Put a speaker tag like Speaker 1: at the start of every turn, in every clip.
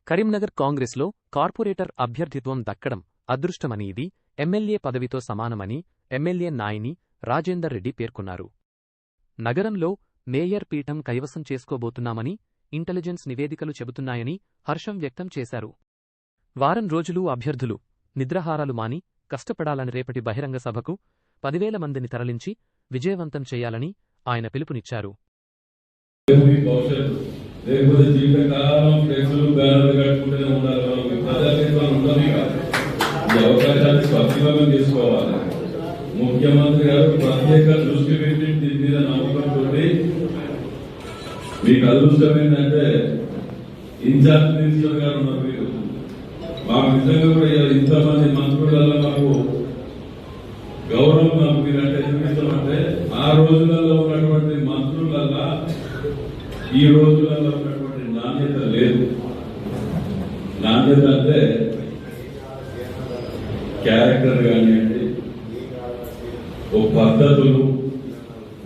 Speaker 1: కరీంనగర్ కాంగ్రెస్లో కార్పొరేటర్ అభ్యర్థిత్వం దక్కడం అదృష్టమని, ఇది ఎమ్మెల్యే పదవితో సమానమని ఎమ్మెల్యే నాయిని రాజేందర్ రెడ్డి పేర్కొన్నారు. నగరంలో మేయర్ పీఠం కైవసం చేసుకోబోతున్నామని ఇంటెలిజెన్స్ నివేదికలు చెబుతున్నాయని హర్షం వ్యక్తం చేశారు. వారం రోజులు అభ్యర్థులు నిద్రాహారాలు మాని కష్టపడాలని రేపటి బహిరంగ సభకు 10,000 మందిని తరలించి విజయవంతం చేయాలని ఆయన పిలుపునిచ్చారు.
Speaker 2: ముఖ్యమంత్రి గారు ప్రత్యేక దృష్టి పెట్టి దీని మీద నమ్మకంతో మీకు అదృష్టం ఏంటంటే ఇన్ఛార్జ్ మినిస్టర్ గారు ఉన్నారు. మీరు మాకు నిజంగా కూడా ఇంతమంది మంత్రులలో మాకు గౌరవం మాకు మీరంటే చూపిస్తామంటే ఆ రోజులలో ఉన్నటువంటి మంత్రులల్లా ఈ రోజులలో ఉన్నటువంటి నాణ్యత లేదు. నాణ్యత అంటే క్యారెక్టర్ కానివ్వండి, ఓ పద్ధతులు,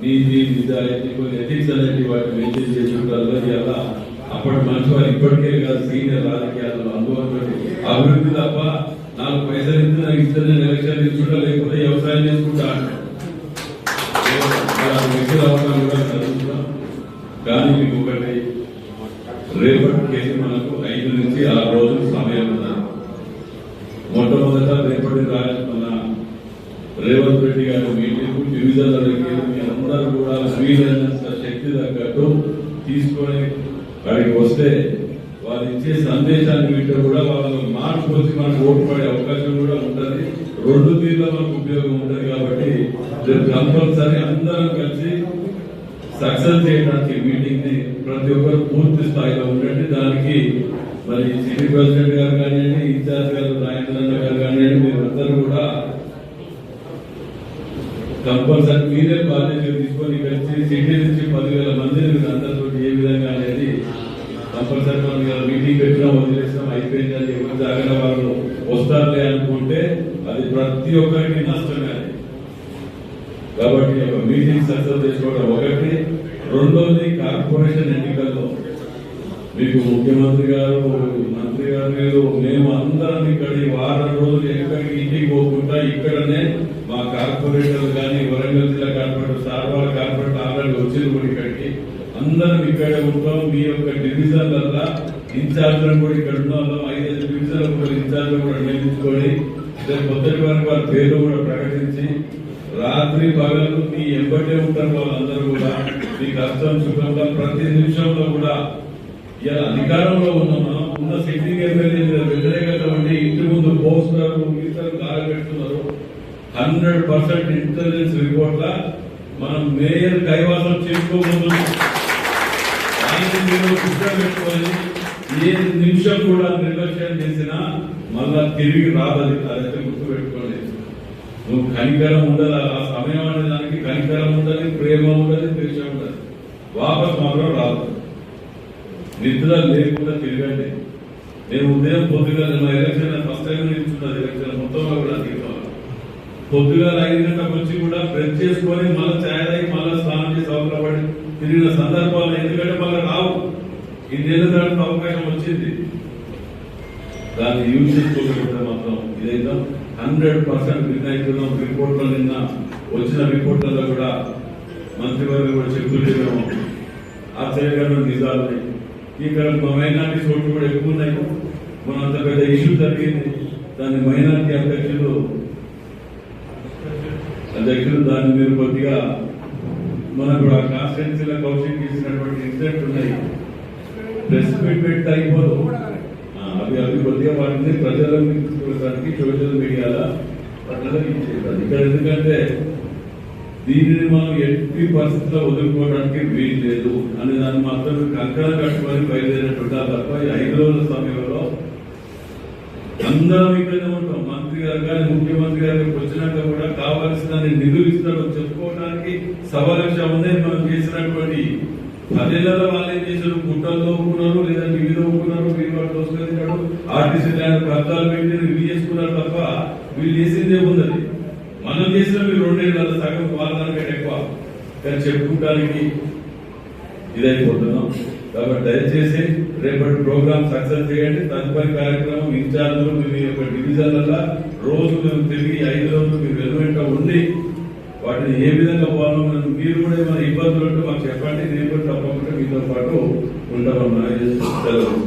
Speaker 2: నీతి నిజాయితీ, కొన్ని ఎథిక్స్ అనేవి వాటిని మెయింటైన్ చేసుకుంటారు. ఇలా అప్పటి మంచి వారు ఇప్పటికే కాదు సీనియర్ రాజకీయాల్లో అనుభవంతో అభివృద్ధి తప్ప 4 పైసలు ఇస్తే ఎలక్షన్ తీసుకుంటా, లేకపోతే వ్యవసాయం చేసుకుంటా కానీ మీకు ఒకటి, రేపటి కేసు మనకు 5 నుంచి 6 రోజులు సమయం ఉన్నారు. మొట్టమొదట రేపటి మన రేవంత్ రెడ్డి గారి మీటింగ్ డివిజన్లకి మీ అందరూ కూడా వీలైనంత శక్తి తగ్గట్టు తీసుకొని వాడికి వస్తే వాళ్ళు ఇచ్చే సందేశాన్ని వింటే కూడా వాళ్ళు మార్పు వచ్చి మనకు ఓటు పడే అవకాశం కూడా ఉంటుంది. 2 తీర్ల మనకు ఉపయోగం ఉంటుంది. కాబట్టి కంపల్సరీ అందరం కలిసి సక్సెస్ చేయడానికి మీటింగ్ ని ప్రతి ఒక్కరు పూర్తి స్థాయిలో ఉండండి. దానికి మరి సిటీ ప్రెసిడెంట్ గారు కానివ్వండి, ఇన్ఛార్జ్ గారు రాజేంద్ర గారు కానివ్వండి, మీరందరూ కూడా కంపల్సరీ మీరే బాధ్యత తీసుకొని కలిసి సిటీ నుంచి 10,000 మందిని మీరు అందరితో ఏ విధంగా అనేది కంపల్సరీ మనం మీటింగ్ పెట్టినా వదిలేస్తాం అయిపోయింది అని ఎవరు జాగ్రత్త వాళ్ళు వస్తారులే అనుకుంటే అది ప్రతి ఒక్కరికి నష్టమే. కాబట్టి మీటింగ్ సక్సెస్ చేసుకోవడం ఒకటి. రెండోది, కార్పొరేషన్ ఎన్నికల్లో మీకు ముఖ్యమంత్రి గారు, మంత్రి గారు, మేము అందరం ఇక్కడ వారం రోజులు ఎక్కడికి ఇంటికి పోకుండా ఇక్కడనే మా కార్పొరేటర్లు కానీ, వరంగల్ జిల్లా కార్పొరేటర్, సార్వాల కార్పొరేటర్ ఆల్రెడీ వచ్చింది కూడా ఇక్కడికి. అందరం ఇక్కడే ఉంటాం. మీ యొక్క డివిజన్లల్లా ఇన్ఛార్జ్లను కూడా ఇక్కడ ఉన్నాం. 5 డివిజన్లు కూడా ఇన్ఛార్జ్ కూడా నియమించుకొని కొత్తటి వారికి వారి పేరు కూడా ప్రకటించి రాత్రి పగలు మీ ఎంబటే ఉంటారు. వాళ్ళందరూ కూడా మీ కష్టం సుఖంగా ప్రతి నిమిషంలో కూడా ఇలా అధికారంలో ఉన్నాం. మనం ఉన్న సిట్టింగ్ ఎమ్మెల్యే మీద వ్యతిరేకత ఉండి ఇంటి ముందు పోస్తున్నారు, ఇతరులు కాలబెడుతున్నారు. 100% ఇంటెలిజెన్స్ రిపోర్ట్ల మనం మేయర్ కైవాసం చేసుకోబోతున్నాం. పెట్టుకొని ఏ నిమిషం కూడా నిర్లక్ష్యం చేసినా మళ్ళా తిరిగి రాదని అదైతే గుర్తుపెట్టుకోండి. నువ్వు కనికరం ఉండదు, ఆ సమయం అనే దానికి కనికరం ఉండదు, ప్రేమ ఉండదు, ద్వేషం ఉండదు. వాపస్ మాత్రం రాదు. నిద్ర లేకుండా తిరగండి. నేను ఉదయం పొద్దుగా మా ఎలక్షన్ ఫస్ట్ టైం నిల్చున్నది. ఎలక్షన్ మొత్తంలో కూడా పొద్దుగా 5 గంటలకు వచ్చి కూడా బ్రష్ చేసుకొని మళ్ళీ ఛాయ్ తాగి మళ్ళీ స్నానం చేసి అవసరపడి తిరిగిన సందర్భాలు ఎందుకంటే మళ్ళీ రావు. ఈ నెల దానికి అవకాశం వచ్చింది, దాన్ని యూజ్ చేసుకోకపోతే మాత్రం ఇదైతే 100% నిర్ణయిస్తున్నాం. రిపోర్ట్లో నిన్న వచ్చిన రిపోర్ట్లలో కూడా మంత్రివర్గం కూడా చెప్తున్నాము. ఆశ్చర్యకరమైన నిజాలు ఇక్కడ మైనార్టీ చోట్లు కూడా ఎక్కువ ఉన్నాయి. మన అంత పెద్ద ఇష్యూ జరిగింది. దాన్ని మైనార్టీ అధ్యక్షులు దాన్ని మీరు కొద్దిగా మనకు ఆ కాన్స్టిట్యున్సీలో కౌన్సిలింగ్ చేసినటువంటి ఇన్సిడెంట్ ఉన్నాయి. ప్రెస్ మీట్ పెట్టి అయిపోదు. అవి కొద్దిగా వాటిని ప్రజలకు తీసుకోవడానికి సోషల్ మీడియాలో ప్రజలకు ఇచ్చేది. ఇక్కడ ఎందుకంటే దీనిని మనం ఎట్టి పరిస్థితుల్లో వదులుకోవడానికి వీలు లేదు అనే దాన్ని మాత్రం కంకణం కట్టుకొని బయలుదేరినట్టు తప్ప 5 రోజుల సమయంలో అందరం ఇక్కడనే ఉంటాం. మంత్రి గారు కానీ ముఖ్యమంత్రి గారికి వచ్చినాక కూడా కావాల్సిన నిధులు ఇస్తాడు చెప్పుకోవడానికి సభలక్ష ఉందని మనం చేసినటువంటి 10 నెలల వాళ్ళు ఏం చేశారు? గుట్టలు తోపుకున్నారు, లేదా టీవీ తోపుకున్నారు, వీళ్ళు దోసుకున్నాడు, ఆర్టీసీ ల్యాండ్ పత్రాలు పెట్టి ఇవి చేసుకున్నారు తప్ప వీళ్ళు చేసింది ఏముందని. మనం చేసిన మీరు 2 ఏళ్ళ సగం వాళ్ళ దానికంటే ఎక్కువ కానీ చెప్పుకోవడానికి ఇదైపోతున్నాం. కాబట్టి దయచేసి రేపటి ప్రోగ్రామ్ సక్సెస్ చేయండి. తదుపరి కార్యక్రమం ఇన్ఛార్జులు మీ యొక్క డివిజన్ల రోజు మేము తిరిగి 5 రోజులు మీ వెలువెంట ఉండి వాటిని ఏ విధంగా పోవాలో మీరు కూడా ఏమైనా ఇబ్బందులు ఉంటే మాకు చెప్పండి. నేను కూడా తప్పకుండా మీతో పాటు ఉంటామని సెలవు.